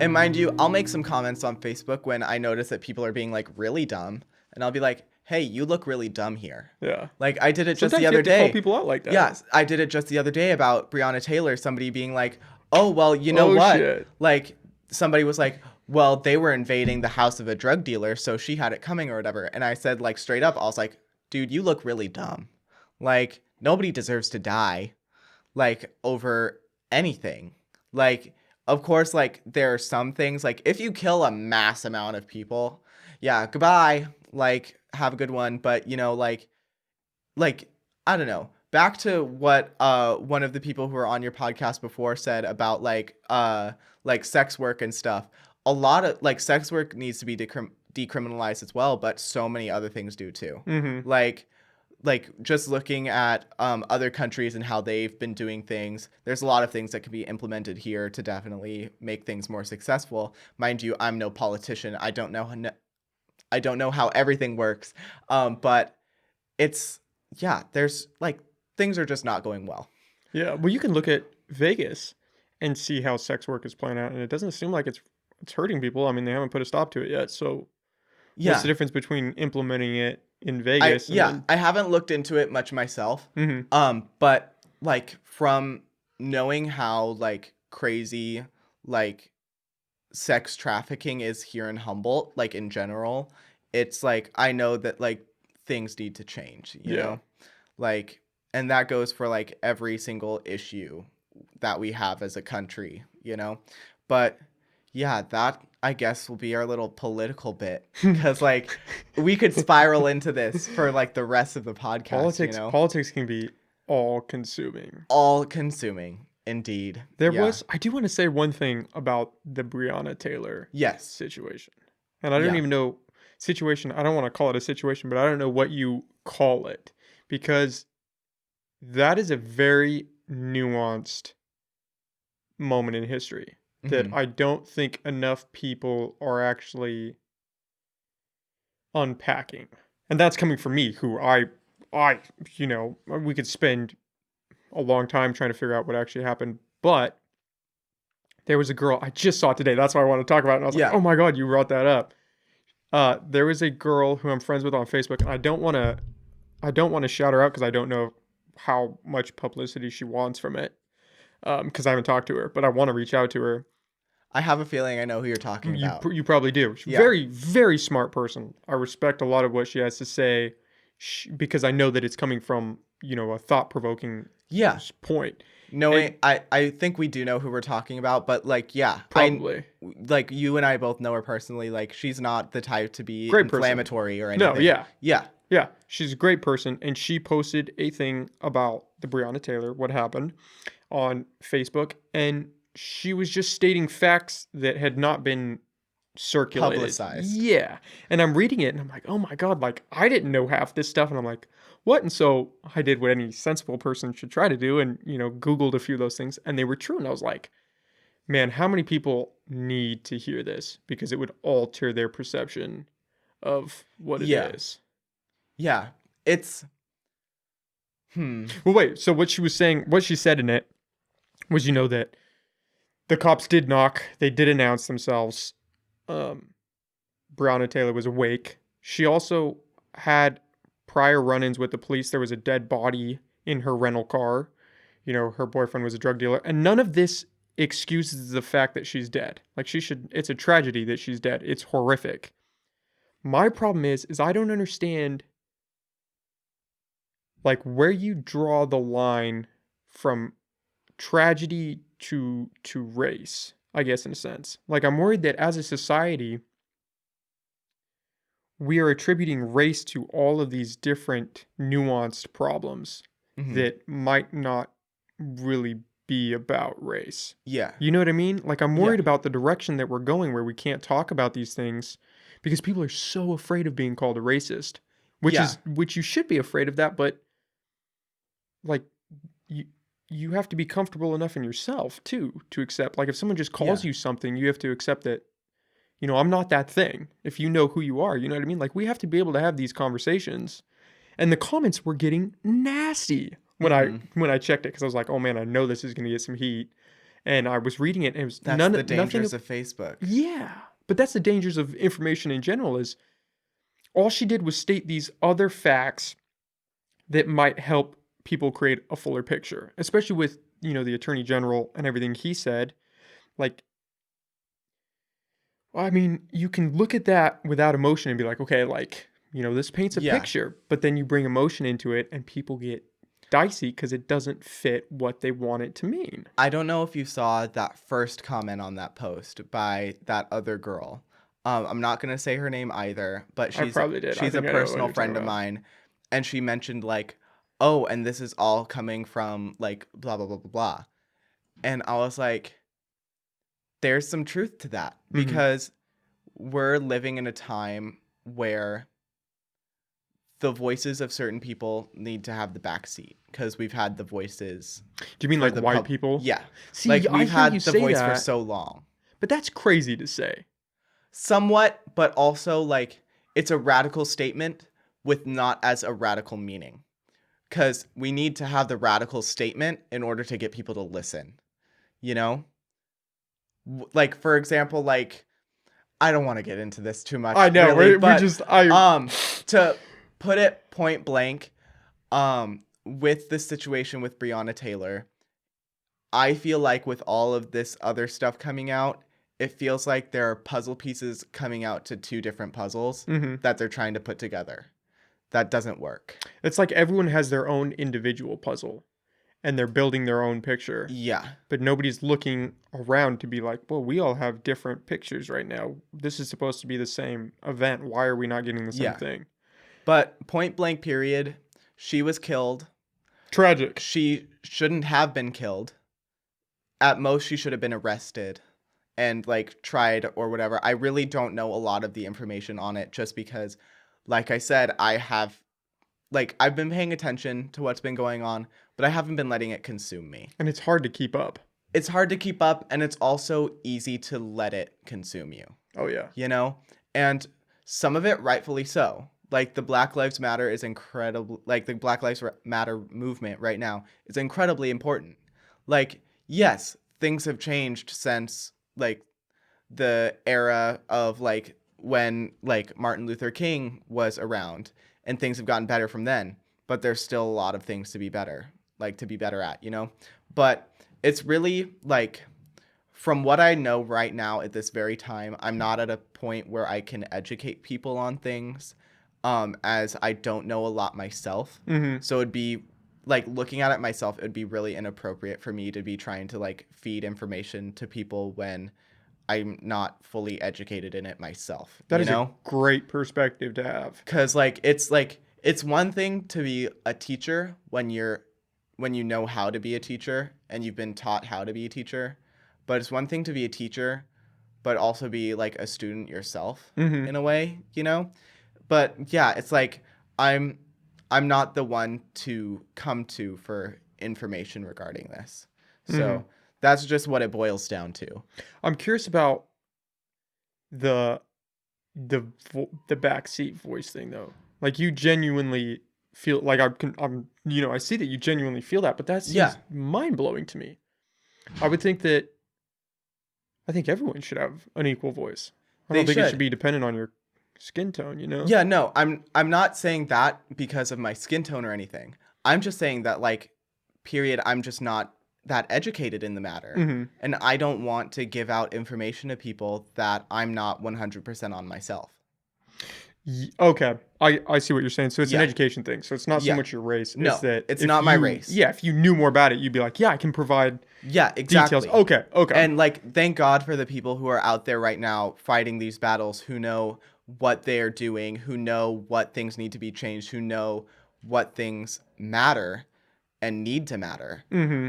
And mind you, I'll make some comments on Facebook when I notice that people are being like really dumb, and I'll be like, "Hey, you look really dumb here." Yeah. Like I did it just Sometimes the you other have to call day. people out like that. Yes, I did it just the other day about Breonna Taylor. Somebody being like, "Oh, well, you know Oh, what?" shit. Like somebody was like, "Well, they were invading the house of a drug dealer, so she had it coming or whatever." And I said like straight up, I was like, "Dude, you look really dumb. Like nobody deserves to die like over anything." Like of course like there are some things like if you kill a mass amount of people, yeah, goodbye. Like have a good one, but you know like I don't know. Back to what one of the people who were on your podcast before said about like sex work and stuff. A lot of like sex work needs to be decriminalized as well, but so many other things do too. Mm-hmm. Like just looking at other countries and how they've been doing things, there's a lot of things that can be implemented here to definitely make things more successful. Mind you, I'm no politician. I don't know how everything works, but it's yeah. There's like things are just not going well. Yeah. Well, you can look at Vegas and see how sex work is playing out, and it doesn't seem like it's hurting people. I mean, they haven't put a stop to it yet. So, what's the Yeah, difference between implementing it in Vegas and then? I haven't looked into it much myself. Mm-hmm. But like from knowing how like crazy like sex trafficking is here in Humboldt, like in general, it's like I know that like things need to change, you Yeah. know? Like and that goes for like every single issue that we have as a country, you know? But yeah, that I guess will be our little political bit cuz like we could spiral into this for like the rest of the podcast, you know? Politics can be all consuming. All consuming, indeed. Yeah. I do want to say one thing about the Breonna Taylor Yes. situation. And I don't Yeah. even know situation, I don't want to call it a situation, but I don't know what you call it because that is a very nuanced moment in history that Mhm. I don't think enough people are actually unpacking. And that's coming from me who I we could spend a long time trying to figure out what actually happened, but there was a girl I just saw it today. That's why I want to talk about it. And I was like, Yeah. "Oh my god, you brought that up." There was a girl who I'm friends with on Facebook, and I don't want to shout her out because I don't know how much publicity she wants from it. Because I haven't talked to her, but I want to reach out to her. I have a feeling I know who you're talking about. You probably do. She's a Yeah. very very smart person. I respect a lot of what she has to say, because I know that it's coming from a thought provoking Yeah. point. And Knowing I think we do know who we're talking about, but like yeah, I probably like you and I both know her personally. Like she's not the type to be great person. inflammatory or No, anything. yeah. Yeah. Yeah, she's a great person, and she posted a thing about the Breonna Taylor, what happened, on Facebook, and she was just stating facts that had not been circulated. Publicized. Yeah, and I'm reading it, and I'm like, oh my god, like I didn't know half this stuff, and I'm like, what? And so I did what any sensible person should try to do, and Googled a few of those things, and they were true, and I was like, man, how many people need to hear this because it would alter their perception of what it Yeah. is. Yeah. It's Well, wait. So what she was saying, what she said in it was, that the cops did knock. They did announce themselves. Breonna Taylor was awake. She also had prior run-ins with the police. There was a dead body in her rental car. Her boyfriend was a drug dealer, and none of this excuses the fact that she's dead. Like it's a tragedy that she's dead. It's horrific. My problem is I don't understand like where you draw the line from tragedy to race, I guess, in a sense. Like I'm worried that as a society we are attributing race to all of these different nuanced problems mhm. that might not really be about race. Yeah. You know what I mean? Like I'm Yeah. worried about the direction that we're going where we can't talk about these things because people are so afraid of being called a racist, Yeah. which you should be afraid of that, but like you have to be comfortable enough in yourself too to accept, like if someone just calls Yeah. you something, you have to accept that I'm not that thing. If you know who you are, you know what I mean? Like we have to be able to have these conversations. And the comments were getting nasty when Mhm. I checked it, because I was like, oh man, I know this is going to get some heat. And I was reading it, and it was That's the nothing. dangers of Facebook. Yeah, but that's the dangers of information in general. Is all she did was state these other facts that might help people create a fuller picture, especially with the attorney general and everything he said. Like, I mean, you can look at that without emotion and be like, okay, like, this paints a Yeah. picture, but then you bring emotion into it and people get dicey because it doesn't fit what they want it to mean. I don't know if you saw that first comment on that post by that other girl. I'm not gonna say her name either, but I probably did. I she's a think I know what personal you're friend talking of about. mine, and she mentioned like, oh, and this is all coming from like blah blah blah blah blah, and I was like, there's some truth to that Mm-hmm. because we're living in a time where the voices of certain people need to have the back seat because we've had the voices Do you mean for like the white people? yeah, See, like I we've hear you had the say voice for that, so long. but that's crazy to say. Somewhat, but also like it's a radical statement with not as a radical meaning. Because we need to have the radical statement in order to get people to listen. You know? Like, for example, like, I don't want to get into this too much, I know. really, We but just I. to put it point blank, with the situation with Breonna Taylor, I feel like with all of this other stuff coming out, it feels like there are puzzle pieces coming out to two different puzzles Mhm. that they're trying to put together. That doesn't work. It's like everyone has their own individual puzzle, and they're building their own picture. Yeah. But nobody's looking around to be like, well, we all have different pictures right now. This is supposed to be the same event. Why are we not getting the same Yeah. thing? But point blank period, she was killed. Tragic. She shouldn't have been killed. At most, she should have been arrested and like tried or whatever. I really don't know a lot of the information on it just because, like I said, I've been paying attention to what's been going on, but I haven't been letting it consume me. And it's hard to keep up. It's hard to keep up, and it's also easy to let it consume you, Oh, yeah. you know? And some of it rightfully so. Like the Black Lives Matter is incredible. Like the Black Lives Matter movement right now is incredibly important. Like, yes, things have changed since like the era of like when like Martin Luther King was around, and things have gotten better from then, but there's still a lot of things to be better at, you know? But it's really like from what I know right now at this very time, I'm not at a point where I can educate people on things, as I don't know a lot myself. Mm-hmm. So it'd be like looking at it myself, it would be really inappropriate for me to be trying to like feed information to people when I'm not fully educated in it myself. That you is know? a great perspective to have. Because like it's one thing to be a teacher when you know how to be a teacher and you've been taught how to be a teacher, but it's one thing to be a teacher but also be like a student yourself Mm-hmm. in a way, you know? But yeah, it's like I'm not the one to come to for information regarding this. So Mm-hmm. that's just what it boils down to. I'm curious about the the backseat voice thing though. Like you genuinely feel like I'm I see that you genuinely feel that, but that seems Yeah. mind blowing to me. I think everyone should have an equal voice. I don't They think it should should. be dependent on your skin tone, you know? Yeah, no, I'm not saying that because of my skin tone or anything. I'm just saying that like period, I'm just not that educated in the matter. Mm-hmm. And I don't want to give out information to people that I'm not 100% on myself. Okay, I see what you're saying. So it's an Yeah. education thing. So it's not so Yeah. much your race. No, It's that it's if not my you, race. yeah, if you knew more about it, you'd be like, yeah, I can provide Yeah, exactly. details. Okay. And like thank God for the people who are out there right now fighting these battles, who know what they're doing, who know what things need to be changed, who know what things matter and need to matter. Mm-hmm.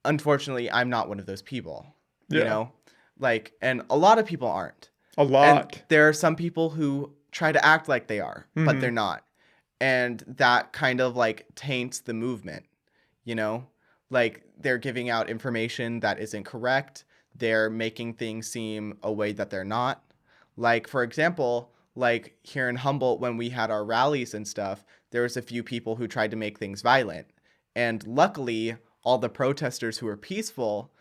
Unfortunately, I'm not one of those people, you Yeah. know? Like, and a lot of people aren't. A lot. And there are some people who try to act like they are, but Mhm. they're not. And that kind of like taints the movement, you know? Like they're giving out information that isn't correct. They're making things seem a way that they're not. Like, for example, like here in Humboldt, when we had our rallies and stuff, there was a few people who tried to make things violent. And luckily, all the protesters who were peaceful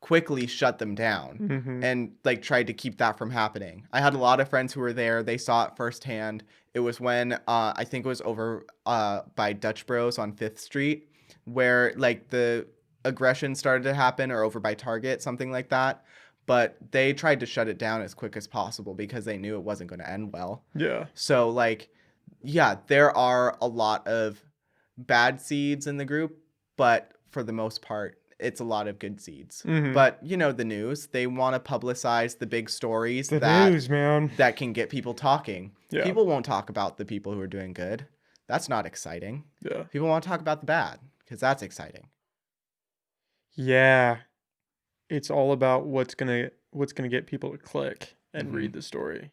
quickly shut them down Mm-hmm. and like tried to keep that from happening. I had a lot of friends who were there. They saw it firsthand. It was when I think it was over by Dutch Bros on 5th Street where like the aggression started to happen, or over by Target, something like that. But they tried to shut it down as quick as possible because they knew it wasn't going to end well. Yeah. So like, yeah, there are a lot of bad seeds in the group, but for the most part, it's a lot of good seeds. Mm-hmm. But you know, the news, they want to publicize the big stories The that news, man. that can get people talking. Yeah. People won't talk about the people who are doing good. That's not exciting. Yeah. People want to talk about the bad because that's exciting. Yeah. It's all about what's gonna get people to click and Mhm. read the story.